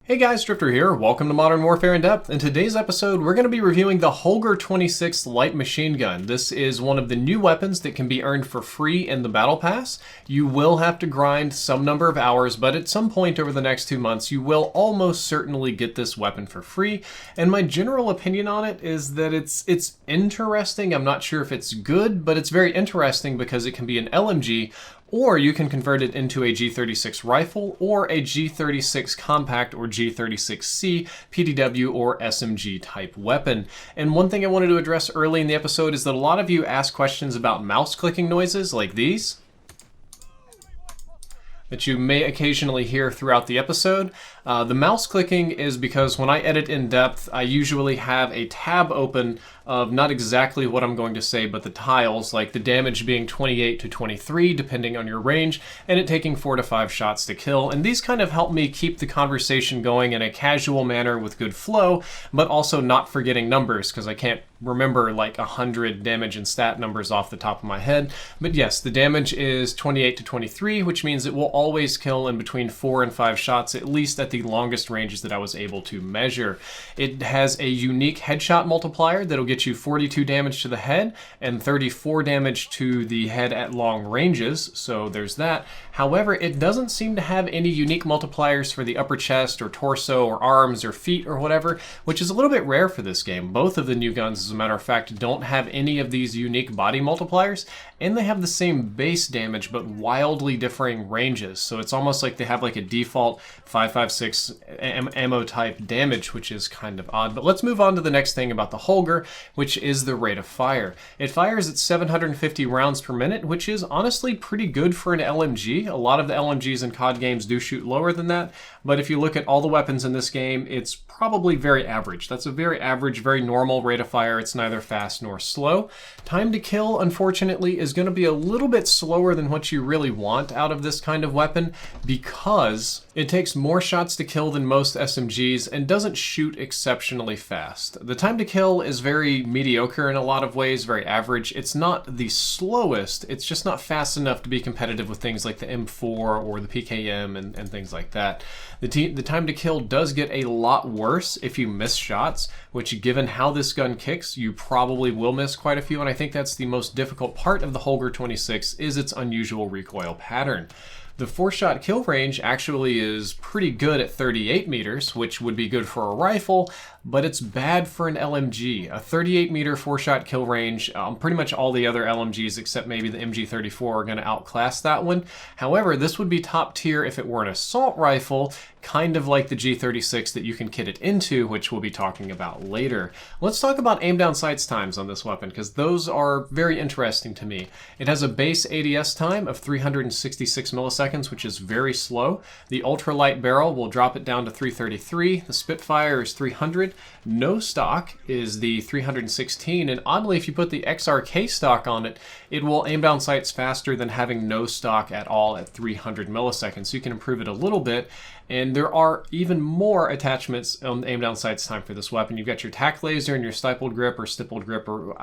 Hey guys, Drifter here. Welcome to Modern Warfare in Depth. In today's episode, we're going to be reviewing the Holger-26 light machine gun. This is one of the new weapons that can be earned for free in the Battle Pass. You will have to grind some number of hours, but at some point over the next 2 months, you will almost certainly get this weapon for free. And my general opinion on it is that it's interesting. I'm not sure if it's good, but it's very interesting because it can be an LMG, or you can convert it into a G36 rifle or a G36 compact or G36C PDW or SMG type weapon. And one thing I wanted to address early in the episode is that a lot of you ask questions about mouse clicking noises like these that you may occasionally hear throughout the episode. The mouse clicking is because when I edit in depth, I usually have a tab open of not exactly what I'm going to say, but the tiles, like the damage being 28 to 23, depending on your range, and it taking 4 to 5 shots to kill. And these kind of help me keep the conversation going in a casual manner with good flow, but also not forgetting numbers, because I can't remember like 100 damage and stat numbers off the top of my head. But yes, the damage is 28 to 23, which means it will always kill in between 4 and 5 shots, at least at the longest ranges that I was able to measure. It has a unique headshot multiplier that'll get you 42 damage to the head and 34 damage to the head at long ranges, so there's that. However, it doesn't seem to have any unique multipliers for the upper chest or torso or arms or feet or whatever, which is a little bit rare for this game. Both of the new guns, as a matter of fact, don't have any of these unique body multipliers, and they have the same base damage but wildly differing ranges. So it's almost like they have like a default 5.56 ammo type damage, which is kind of odd. But let's move on to the next thing about the Holger, which is the rate of fire. It fires at 750 rounds per minute, which is honestly pretty good for an LMG. A lot of the LMGs in COD games do shoot lower than that, but if you look at all the weapons in this game, it's probably very average. That's a very average, very normal rate of fire. It's neither fast nor slow. Time to kill, unfortunately, is going to be a little bit slower than what you really want out of this kind of weapon because it takes more shots to kill than most SMGs and doesn't shoot exceptionally fast. The time to kill is very mediocre in a lot of ways, very average. It's not the slowest, it's just not fast enough to be competitive with things like the M4 or the PKM and things like that. The time to kill does get a lot worse if you miss shots, which given how this gun kicks, you probably will miss quite a few, and I think that's the most difficult part of the Holger-26 is its unusual recoil pattern. The 4-shot kill range actually is pretty good at 38 meters, which would be good for a rifle, but it's bad for an LMG. A 38 meter 4-shot kill range, pretty much all the other LMGs except maybe the MG34 are going to outclass that one. However, this would be top tier if it were an assault rifle, kind of like the G36 that you can kit it into, which we'll be talking about later. Let's talk about aim down sights times on this weapon, because those are very interesting to me. It has a base ADS time of 366 milliseconds, which is very slow. The ultralight barrel will drop it down to 333. The Spitfire is 300. No stock is the 316, and oddly, if you put the XRK stock on it, it will aim down sights faster than having no stock at all at 300 milliseconds, so you can improve it a little bit. And there are even more attachments on aim down sights time for this weapon. You've got your tack laser and your stippled grip or stippled grip, or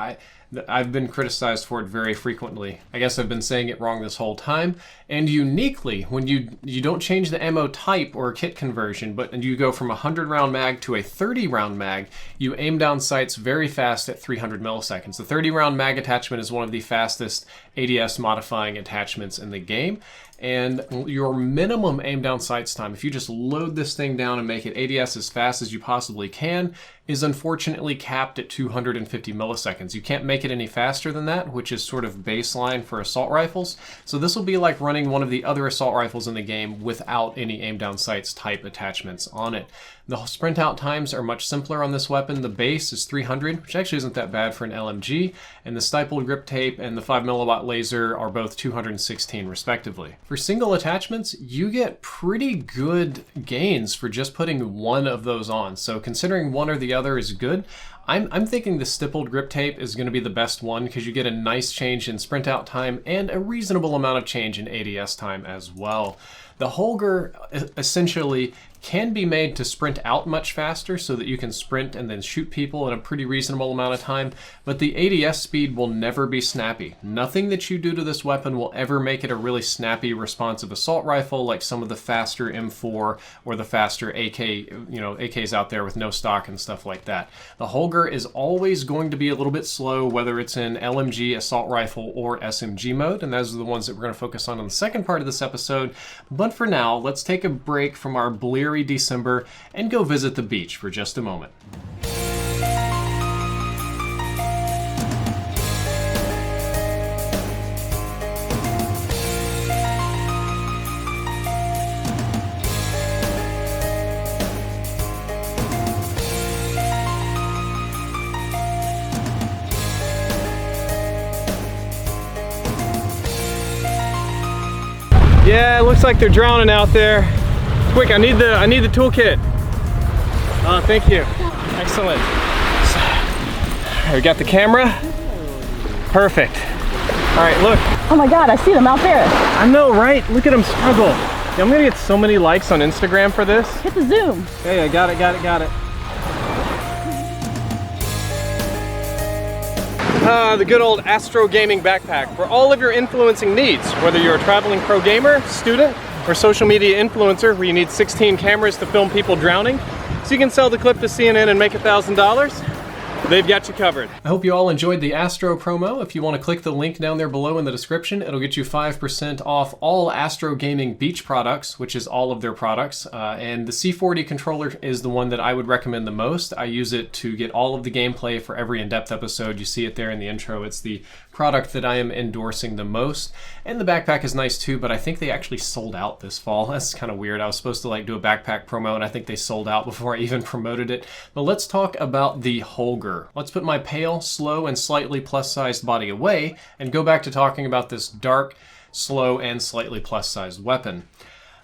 I've been criticized for it very frequently. I guess I've been saying it wrong this whole time. And uniquely, when you don't change the ammo type or kit conversion, but you go from a 100 round mag to a 30 round mag, you aim down sights very fast at 300 milliseconds. The 30 round mag attachment is one of the fastest ADS modifying attachments in the game. And your minimum aim down sights time, if you just load this thing down and make it ADS as fast as you possibly can, is unfortunately capped at 250 milliseconds. You can't make it any faster than that, which is sort of baseline for assault rifles. So this will be like running one of the other assault rifles in the game without any aim down sights type attachments on it. The sprint out times are much simpler on this weapon. The base is 300, which actually isn't that bad for an LMG, and the stippled grip tape and the 5mm laser are both 216 respectively. For single attachments, you get pretty good gains for just putting one of those on. So considering one or the other is good, I'm thinking the stippled grip tape is going to be the best one because you get a nice change in sprint out time and a reasonable amount of change in ADS time as well. The Holger essentially can be made to sprint out much faster so that you can sprint and then shoot people in a pretty reasonable amount of time, but the ADS speed will never be snappy. Nothing that you do to this weapon will ever make it a really snappy, responsive assault rifle like some of the faster M4 or the faster AK, AKs out there with no stock and stuff like that. The Holger is always going to be a little bit slow, whether it's in LMG, assault rifle, or SMG mode, and those are the ones that we're going to focus on in the second part of this episode. But for now, let's take a break from our bleary December and go visit the beach for just a moment. Yeah, it looks like they're drowning out there. Quick, I need the toolkit. Oh, thank you. Excellent. So, we got the camera. Perfect. All right, look. Oh my God, I see them out there. I know, right? Look at them struggle. Yeah, I'm gonna get so many likes on Instagram for this. Hit the zoom. Hey, got it. The good old ASTRO gaming backpack for all of your influencing needs, whether you're a traveling pro gamer, student, or social media influencer where you need 16 cameras to film people drowning, so you can sell the clip to CNN and make $1,000. They've got you covered. I hope you all enjoyed the ASTRO promo. If you want to click the link down there below in the description, it'll get you 5% off all ASTRO Gaming Beach products, which is all of their products. And the C40 controller is the one that I would recommend the most. I use it to get all of the gameplay for every in-depth episode. You see it there in the intro. It's the product that I am endorsing the most. And the backpack is nice too, but I think they actually sold out this fall. That's kind of weird. I was supposed to do a backpack promo, and I think they sold out before I even promoted it. But let's talk about the Holger. Let's put my pale, slow, and slightly plus-sized body away and go back to talking about this dark, slow, and slightly plus-sized weapon.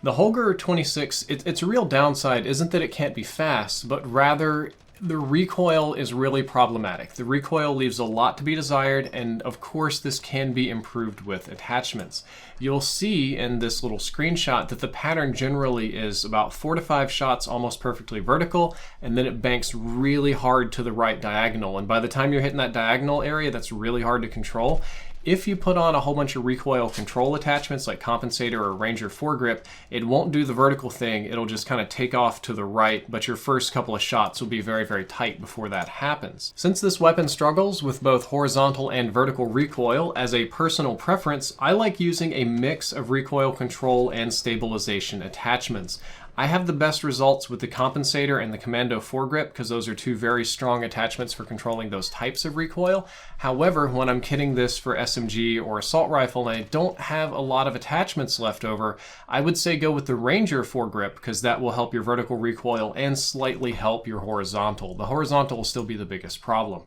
The Holger-26, its real downside isn't that it can't be fast, but rather the recoil is really problematic. The recoil leaves a lot to be desired, and of course this can be improved with attachments. You'll see in this little screenshot that the pattern generally is about 4 to 5 shots almost perfectly vertical, and then it banks really hard to the right diagonal, and by the time you're hitting that diagonal area, that's really hard to control. If you put on a whole bunch of recoil control attachments like compensator or Ranger foregrip, it won't do the vertical thing. It'll just kind of take off to the right, but your first couple of shots will be very, very tight before that happens. Since this weapon struggles with both horizontal and vertical recoil, as a personal preference, I like using a mix of recoil control and stabilization attachments. I have the best results with the compensator and the commando foregrip because those are two very strong attachments for controlling those types of recoil. However, when I'm kitting this for SMG or assault rifle and I don't have a lot of attachments left over, I would say go with the Ranger foregrip because that will help your vertical recoil and slightly help your horizontal. The horizontal will still be the biggest problem.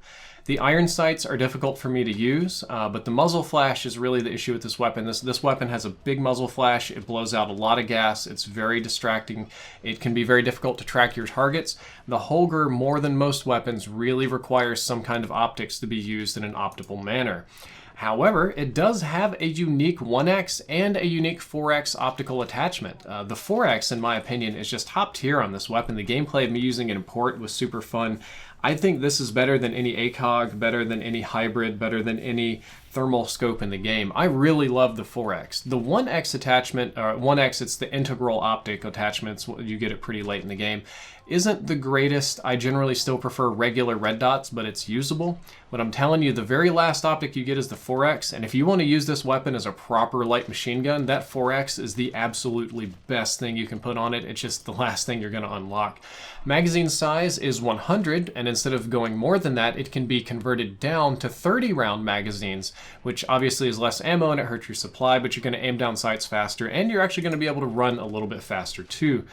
The iron sights are difficult for me to use, but the muzzle flash is really the issue with this weapon. This weapon has a big muzzle flash. It blows out a lot of gas. It's very distracting. It can be very difficult to track your targets. The Holger, more than most weapons, really requires some kind of optics to be used in an optimal manner. However, it does have a unique 1x and a unique 4x optical attachment. The 4x, in my opinion, is just top tier on this weapon. The gameplay of me using it in port was super fun. I think this is better than any ACOG, better than any hybrid, better than any thermal scope in the game. I really love the 4x. The 1x attachment, 1x, it's the integral optic attachments, you get it pretty late in the game, isn't the greatest. I generally still prefer regular red dots, but it's usable. But I'm telling you, the very last optic you get is the 4x, and if you want to use this weapon as a proper light machine gun, that 4x is the absolutely best thing you can put on it. It's just the last thing you're going to unlock. Magazine size is 100, and instead of going more than that, it can be converted down to 30 round magazines, which obviously is less ammo and it hurts your supply, but you're going to aim down sights faster, and you're actually going to be able to run a little bit faster too.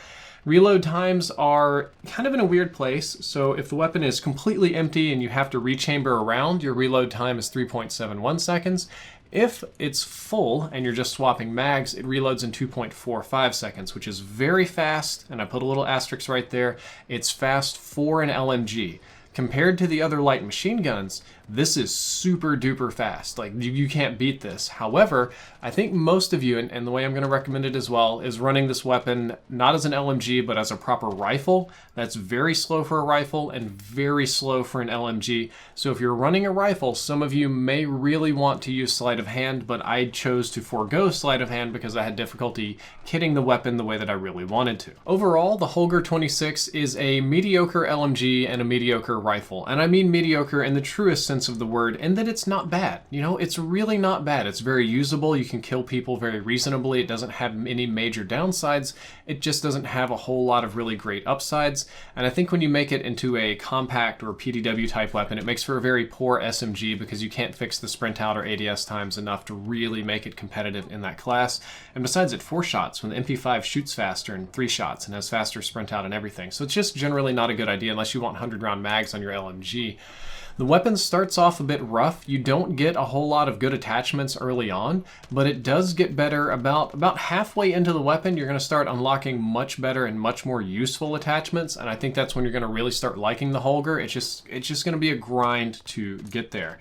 Reload times are kind of in a weird place, so if the weapon is completely empty and you have to rechamber around, your reload time is 3.71 seconds. If it's full and you're just swapping mags, it reloads in 2.45 seconds, which is very fast, and I put a little asterisk right there. It's fast for an LMG. Compared to the other light machine guns, this is super duper fast. Like, you can't beat this. However, I think most of you, and the way I'm going to recommend it as well, is running this weapon not as an LMG, but as a proper rifle. That's very slow for a rifle and very slow for an LMG. So if you're running a rifle, some of you may really want to use sleight of hand, but I chose to forego sleight of hand because I had difficulty kitting the weapon the way that I really wanted to. Overall, the Holger-26 is a mediocre LMG and a mediocre rifle. And I mean mediocre in the truest sense of the word, in that it's not bad. You know, it's really not bad. It's very usable. You can kill people very reasonably. It doesn't have any major downsides. It just doesn't have a whole lot of really great upsides. And I think when you make it into a compact or PDW type weapon, it makes for a very poor SMG because you can't fix the sprint out or ADS times enough to really make it competitive in that class. And besides, at 4 shots, when the MP5 shoots faster in 3 shots and has faster sprint out and everything. So it's just generally not a good idea unless you want 100 round mags on your LMG. The weapon starts off a bit rough. You don't get a whole lot of good attachments early on, but it does get better about halfway into the weapon. You're going to start unlocking much better and much more useful attachments, and I think that's when you're going to really start liking the Holger. It's just going to be a grind to get there.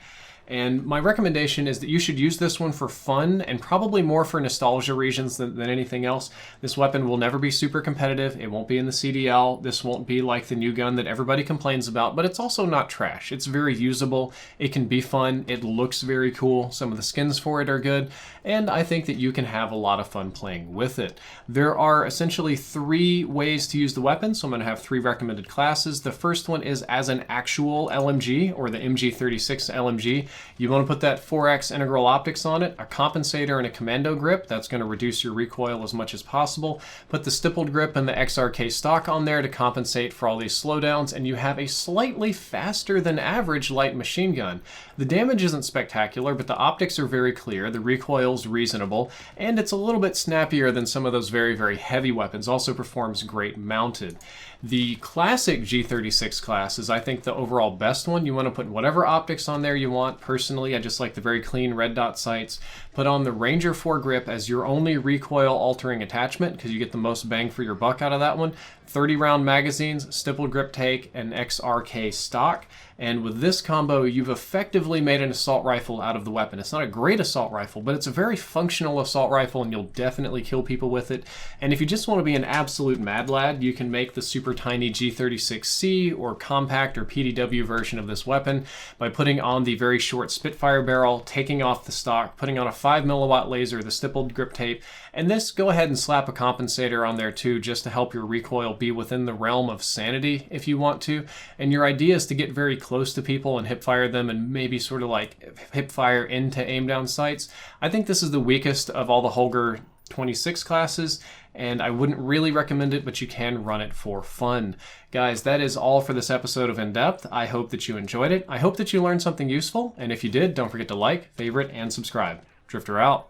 And my recommendation is that you should use this one for fun and probably more for nostalgia reasons than anything else. This weapon will never be super competitive. It won't be in the CDL. This won't be like the new gun that everybody complains about, but it's also not trash. It's very usable. It can be fun. It looks very cool. Some of the skins for it are good. And I think that you can have a lot of fun playing with it. There are essentially 3 ways to use the weapon, so I'm going to have 3 recommended classes. The first one is as an actual LMG, or the MG36 LMG. You want to put that 4x integral optics on it, a compensator and a commando grip. That's going to reduce your recoil as much as possible. Put the stippled grip and the XRK stock on there to compensate for all these slowdowns, and you have a slightly faster than average light machine gun. The damage isn't spectacular, but the optics are very clear, the recoil's reasonable, and it's a little bit snappier than some of those very, very heavy weapons. Also performs great mounted. The classic G36 class is, I think, the overall best one. You want to put whatever optics on there you want. Personally, I just like the very clean red dot sights. Put on the Ranger 4 grip as your only recoil altering attachment because you get the most bang for your buck out of that one. 30 round magazines, stippled grip take, and XRK stock. And with this combo, you've effectively made an assault rifle out of the weapon. It's not a great assault rifle, but it's a very functional assault rifle, and you'll definitely kill people with it. And if you just want to be an absolute mad lad, you can make the super tiny G36C or compact or PDW version of this weapon by putting on the very short Spitfire barrel, taking off the stock, putting on a 5 milliwatt laser, the stippled grip tape, and this, go ahead and slap a compensator on there too, just to help your recoil be within the realm of sanity if you want to. And your idea is to get very close to people and hip fire them and maybe sort of like hip fire into aim down sights. I think this is the weakest of all the Holger-26 classes, and I wouldn't really recommend it, but you can run it for fun. Guys, that is all for this episode of In Depth. I hope that you enjoyed it. I hope that you learned something useful, and if you did, don't forget to like, favorite, and subscribe. Drifter out.